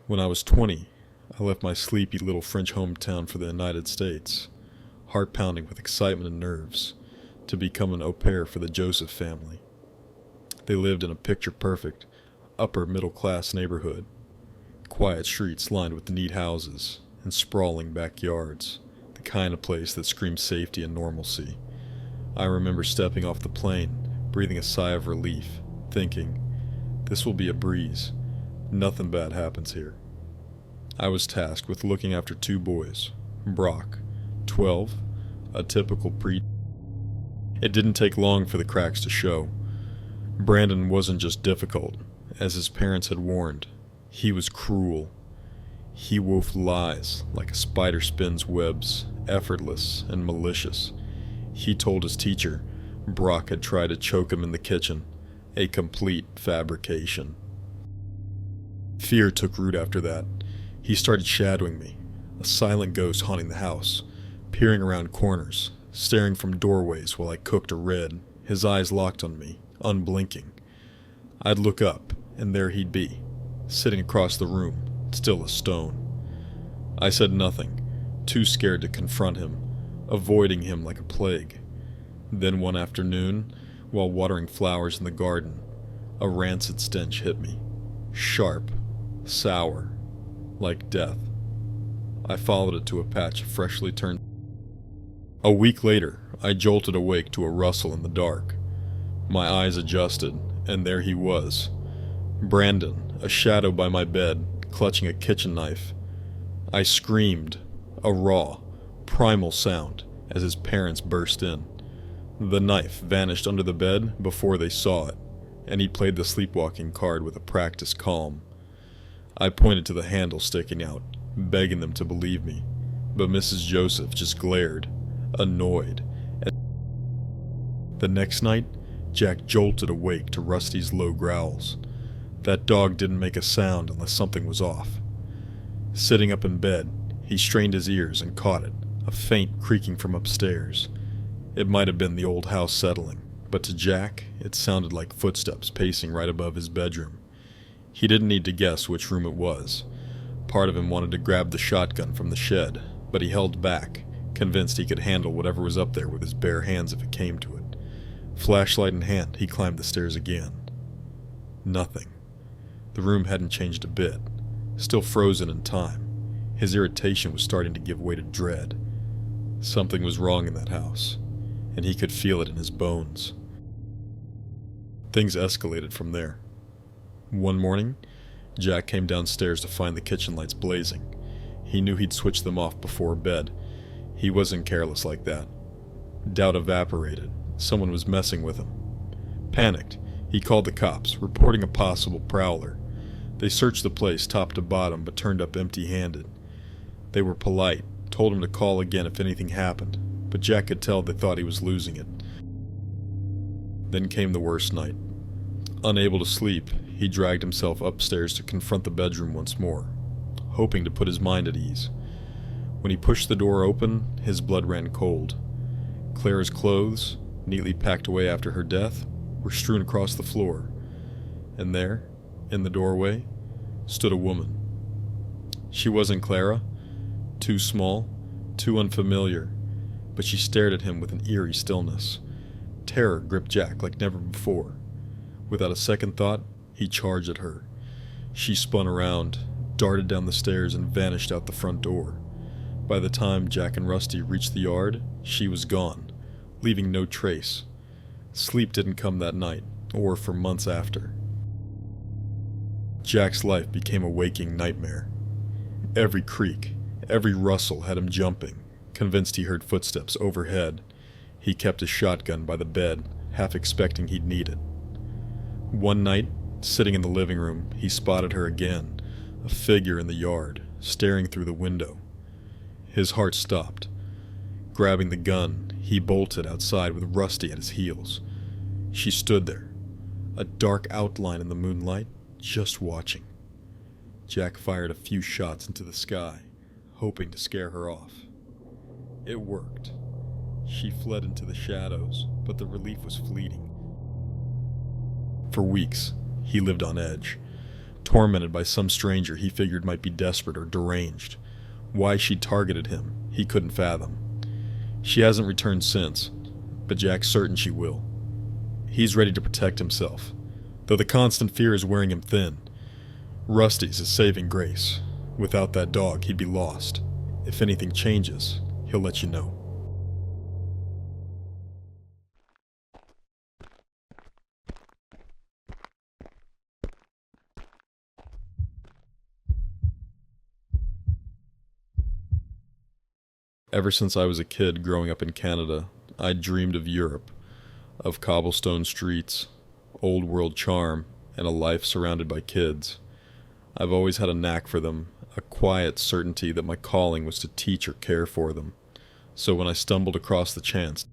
When I was 20, I left my sleepy little French hometown for the United States, heart pounding with excitement and nerves, to become an au pair for the Joseph family. They lived in a picture-perfect, upper-middle-class neighborhood, quiet streets lined with neat houses and sprawling backyards, the kind of place that screams safety and normalcy. I remember stepping off the plane, breathing a sigh of relief, thinking, this will be a breeze. Nothing bad happens here. I was tasked with looking after two boys, Brock, 12, a typical pre. It didn't take long for the cracks to show. Brandon wasn't just difficult, as his parents had warned. He was cruel. He wove lies like a spider spins webs, effortless and malicious. He told his teacher Brock had tried to choke him in the kitchen, a complete fabrication. Fear took root after that. He started shadowing me, a silent ghost haunting the house, peering around corners, staring from doorways while I cooked or read, his eyes locked on me, unblinking. I'd look up, and there he'd be, sitting across the room, still a stone. I said nothing, too scared to confront him, avoiding him like a plague. Then one afternoon, while watering flowers in the garden, a rancid stench hit me, sharp, sour, like death. I followed it to a patch of freshly turned. A week later, I jolted awake to a rustle in the dark. My eyes adjusted, and there he was. Brandon, a shadow by my bed, clutching a kitchen knife. I screamed, a raw, primal sound, as his parents burst in. The knife vanished under the bed before they saw it, and he played the sleepwalking card with a practiced calm. I pointed to the handle sticking out, begging them to believe me, but Mrs. Joseph just glared, annoyed. The next night, Jack jolted awake to Rusty's low growls. That dog didn't make a sound unless something was off. Sitting up in bed, he strained his ears and caught it, a faint creaking from upstairs. It might have been the old house settling, but to Jack, it sounded like footsteps pacing right above his bedroom. He didn't need to guess which room it was. Part of him wanted to grab the shotgun from the shed, but he held back, convinced he could handle whatever was up there with his bare hands if it came to it. Flashlight in hand, he climbed the stairs again. Nothing. The room hadn't changed a bit, still frozen in time. His irritation was starting to give way to dread. Something was wrong in that house, and he could feel it in his bones. Things escalated from there. One morning, Jack came downstairs to find the kitchen lights blazing. He knew he'd switched them off before bed. He wasn't careless like that. Doubt evaporated. Someone was messing with him. Panicked, he called the cops, reporting a possible prowler. They searched the place top to bottom but turned up empty-handed. They were polite, told him to call again if anything happened, but Jack could tell they thought he was losing it. Then came the worst night. Unable to sleep, he dragged himself upstairs to confront the bedroom once more, hoping to put his mind at ease. When he pushed the door open, his blood ran cold. Clara's clothes, neatly packed away after her death, were strewn across the floor, and there, in the doorway, stood a woman. She wasn't Clara, too small, too unfamiliar, but she stared at him with an eerie stillness. Terror gripped Jack like never before. Without a second thought, he charged at her. She spun around, darted down the stairs, and vanished out the front door. By the time Jack and Rusty reached the yard, she was gone, leaving no trace. Sleep didn't come that night, or for months after. Jack's life became a waking nightmare. Every creak, every rustle had him jumping, convinced he heard footsteps overhead. He kept his shotgun by the bed, half expecting he'd need it. One night, sitting in the living room, he spotted her again, a figure in the yard, staring through the window. His heart stopped. Grabbing the gun, he bolted outside with Rusty at his heels. She stood there, a dark outline in the moonlight, just watching. Jack fired a few shots into the sky, hoping to scare her off. It worked. She fled into the shadows, but the relief was fleeting. For weeks, he lived on edge, tormented by some stranger he figured might be desperate or deranged. Why she targeted him, he couldn't fathom. She hasn't returned since, but Jack's certain she will. He's ready to protect himself, though the constant fear is wearing him thin. Rusty's his saving grace. Without that dog, he'd be lost. If anything changes, he'll let you know. Ever since I was a kid growing up in Canada, I'd dreamed of Europe, of cobblestone streets, old world charm, and a life surrounded by kids. I've always had a knack for them, a quiet certainty that my calling was to teach or care for them. So when I stumbled across the chance,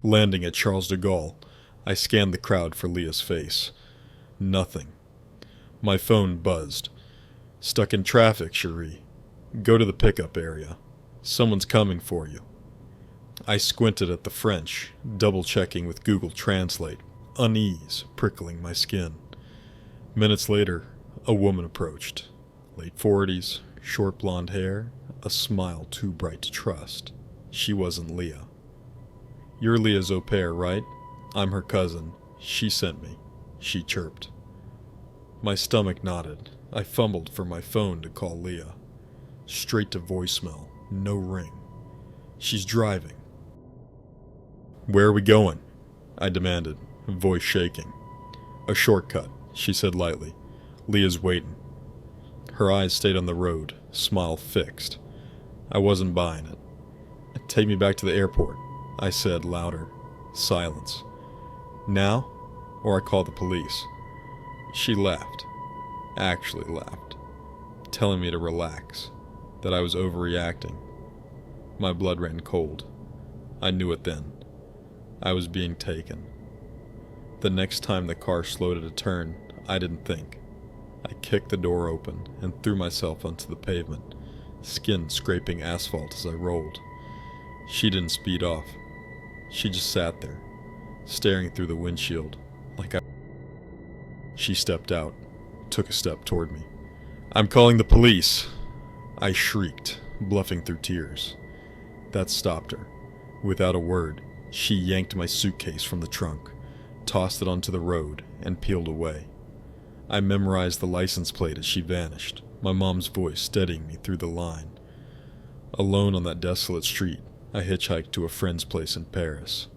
landing at Charles de Gaulle, I scanned the crowd for Leah's face. Nothing. My phone buzzed. Stuck in traffic, Cherie. Go to the pickup area. Someone's coming for you. I squinted at the French, double-checking with Google Translate, unease prickling my skin. Minutes later, a woman approached. Late 40s, short blonde hair, a smile too bright to trust. She wasn't Leah. You're Leah's au pair, right? I'm her cousin. She sent me. She chirped. My stomach knotted. I fumbled for my phone to call Leah. Straight to voicemail. No ring. She's driving. Where are we going? I demanded, voice shaking. A shortcut, she said lightly. Leah's waiting. Her eyes stayed on the road, smile fixed. I wasn't buying it. Take me back to the airport, I said louder. Silence. Now? Or I call the police. She laughed. Actually laughed. Telling me to relax. That I was overreacting. My blood ran cold. I knew it then. I was being taken. The next time the car slowed at a turn, I didn't think. I kicked the door open and threw myself onto the pavement, skin scraping asphalt as I rolled. She didn't speed off. She just sat there, staring through the windshield, like I... She stepped out, took a step toward me. I'm calling the police! I shrieked, bluffing through tears. That stopped her. Without a word, she yanked my suitcase from the trunk, tossed it onto the road, and peeled away. I memorized the license plate as she vanished, my mom's voice steadying me through the line. Alone on that desolate street, I hitchhiked to a friend's place in Paris,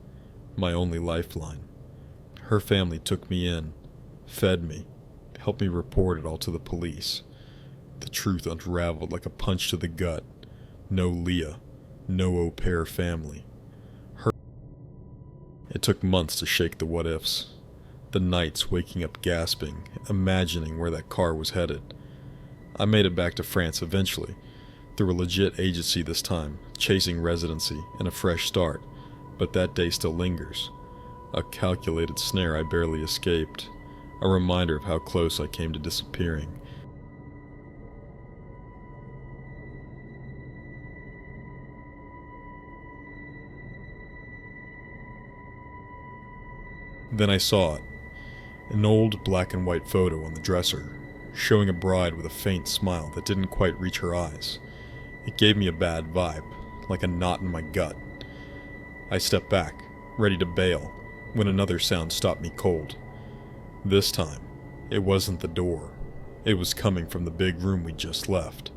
my only lifeline. Her family took me in, fed me, helped me report it all to the police. The truth unraveled like a punch to the gut. No Leah, no au pair family. It took months to shake the what-ifs. The nights waking up gasping, imagining where that car was headed. I made it back to France eventually, through a legit agency this time, chasing residency and a fresh start, but that day still lingers. A calculated snare I barely escaped, a reminder of how close I came to disappearing. Then I saw it. An old black and white photo on the dresser, showing a bride with a faint smile that didn't quite reach her eyes. It gave me a bad vibe, like a knot in my gut. I stepped back, ready to bail, when another sound stopped me cold. This time, it wasn't the door. It was coming from the big room we'd just left.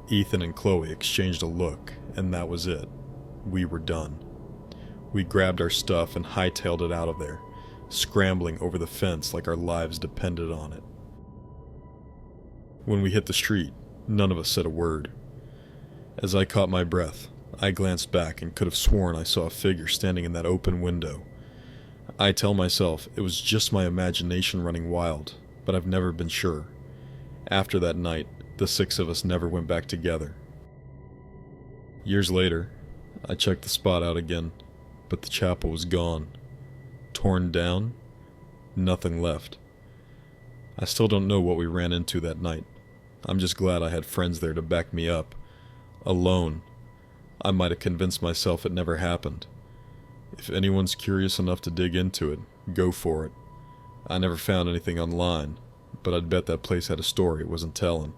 Ethan and Chloe exchanged a look, and that was it. We were done. We grabbed our stuff and hightailed it out of there, scrambling over the fence like our lives depended on it. When we hit the street, none of us said a word. As I caught my breath, I glanced back and could have sworn I saw a figure standing in that open window. I tell myself it was just my imagination running wild, but I've never been sure. After that night, the six of us never went back together. Years later, I checked the spot out again, but the chapel was gone. Torn down, nothing left. I still don't know what we ran into that night. I'm just glad I had friends there to back me up. Alone, I might have convinced myself it never happened. If anyone's curious enough to dig into it, go for it. I never found anything online, but I'd bet that place had a story it wasn't telling,